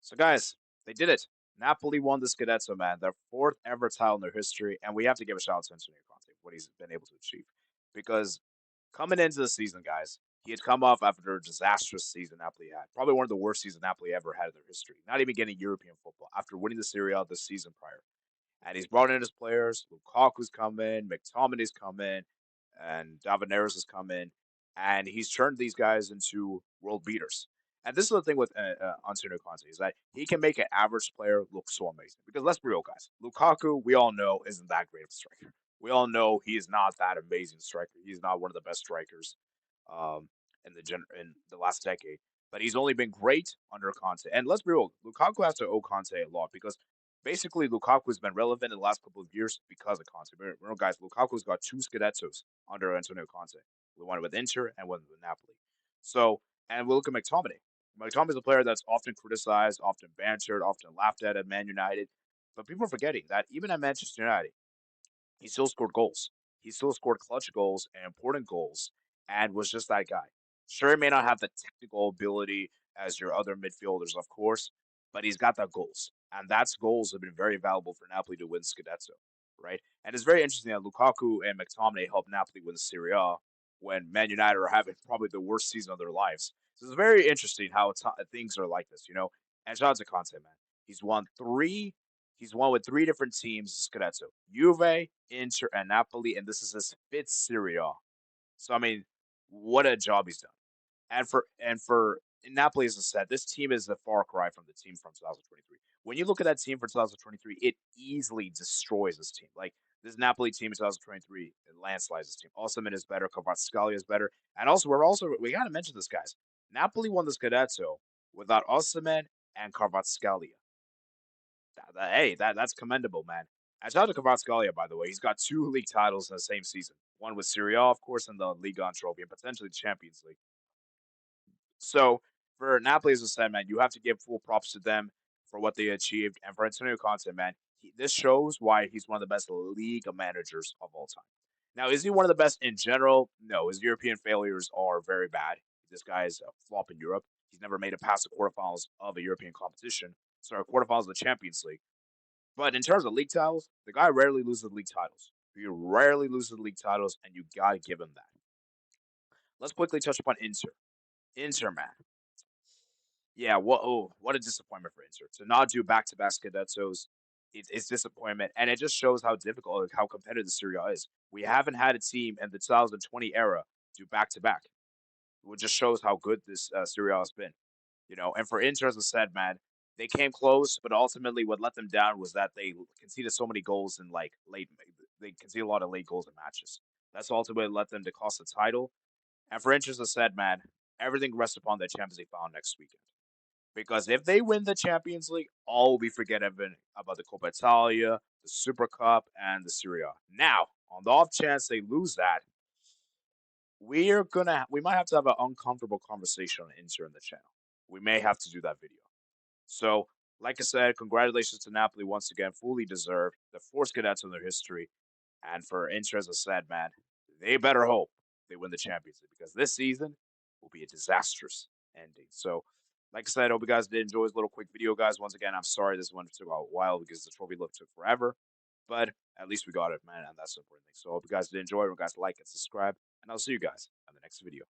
So, guys, they did it. Napoli won the Scudetto, man. Their fourth ever title in their history, and we have to give a shout out to Antonio Conte what he's been able to achieve. Because coming into the season, guys, he had come off after a disastrous season Napoli had, probably one of the worst seasons Napoli ever had in their history. Not even getting European football after winning the Serie A the season prior. And he's brought in his players. Lukaku's come in, McTominay's come in, and David Neres has come in, and he's turned these guys into world beaters. And this is the thing with Antonio Conte is that he can make an average player look so amazing. Because let's be real, guys, Lukaku, we all know, isn't that great of a striker. We all know he is not that amazing striker. He's not one of the best strikers um, in the last decade. But he's only been great under Conte. And let's be real, Lukaku has to owe Conte a lot because basically, Lukaku's been relevant in the last couple of years because of Conte. Remember, guys, Lukaku's got two Scudettos under Antonio Conte. One with Inter and one with Napoli. So, and we look at McTominay. McTominay's a player that's often criticized, often bantered, often laughed at Man United. But people are forgetting that even at Manchester United, he still scored goals. He still scored clutch goals and important goals and was just that guy. Sure, he may not have the technical ability as your other midfielders, of course, but he's got the goals. And that's goals have been very valuable for Napoli to win Scudetto, right? And it's very interesting that Lukaku and McTominay helped Napoli win the Serie A when Man United are having probably the worst season of their lives. So it's very interesting how things are like this, you know? And shout out to Conte, man. He's won three He's won with three different teams, Scudetto: Juve, Inter, and Napoli, and this is his fifth Serie A. So I mean, what a job he's done. And for Napoli, as I said, this team is a far cry from the team from 2023. When you look at that team for 2023, it easily destroys this team. Like this Napoli team in 2023, it landslides this team. Osimhen is better, Kvaratskhelia is better, and we got to mention this, guys. Napoli won the Scudetto without Osimhen and Kvaratskhelia. Hey, that's commendable, man. And shout out to Kvaratskhelia, by the way. He's got two league titles in the same season. One with Serie A, of course, and the Liga Trophy, and potentially the Champions League. So for Napoli, as I said, man, you have to give full props to them for what they achieved. And for Antonio Conte, man, this shows why he's one of the best league managers of all time. Now, is he one of the best in general? No, his European failures are very bad. This guy is a flop in Europe. He's never made it past the quarterfinals of a European competition. Sorry, quarterfinals of the Champions League. But in terms of league titles, the guy rarely loses league titles. He rarely loses league titles, and you gotta give him that. Let's quickly touch upon Inter. Inter, man. Yeah, what a disappointment for Inter to not do back-to-back Scudettos. It's disappointment, and it just shows how difficult, like, how competitive the Serie A is. We haven't had a team in the 2020 era do back-to-back, which just shows how good this Serie A has been. You know, and for Inter, as I said, man, they came close, but ultimately what let them down was that they conceded so many goals in like late. They conceded a lot of late goals in matches. That's ultimately let them to cost the title. And for Inter, as I said, man, everything rests upon the Champions League final next weekend. Because if they win the Champions League, all we forget about the Coppa Italia, the Super Cup, and the Serie A. Now, on the off chance they lose that, we might have to have an uncomfortable conversation on Inter in the channel. We may have to do that video. So, like I said, congratulations to Napoli once again, fully deserved the fourth Scudetto in their history. And for Inter, as I said, man, they better hope they win the Champions League because this season will be a disastrous ending. So, like I said, I hope you guys did enjoy this little quick video, guys. Once again, I'm sorry this one took a while because the trophy look took forever, but at least we got it, man, and that's the important thing. So, I hope you guys did enjoy. Remember, guys, like and subscribe, and I'll see you guys on the next video.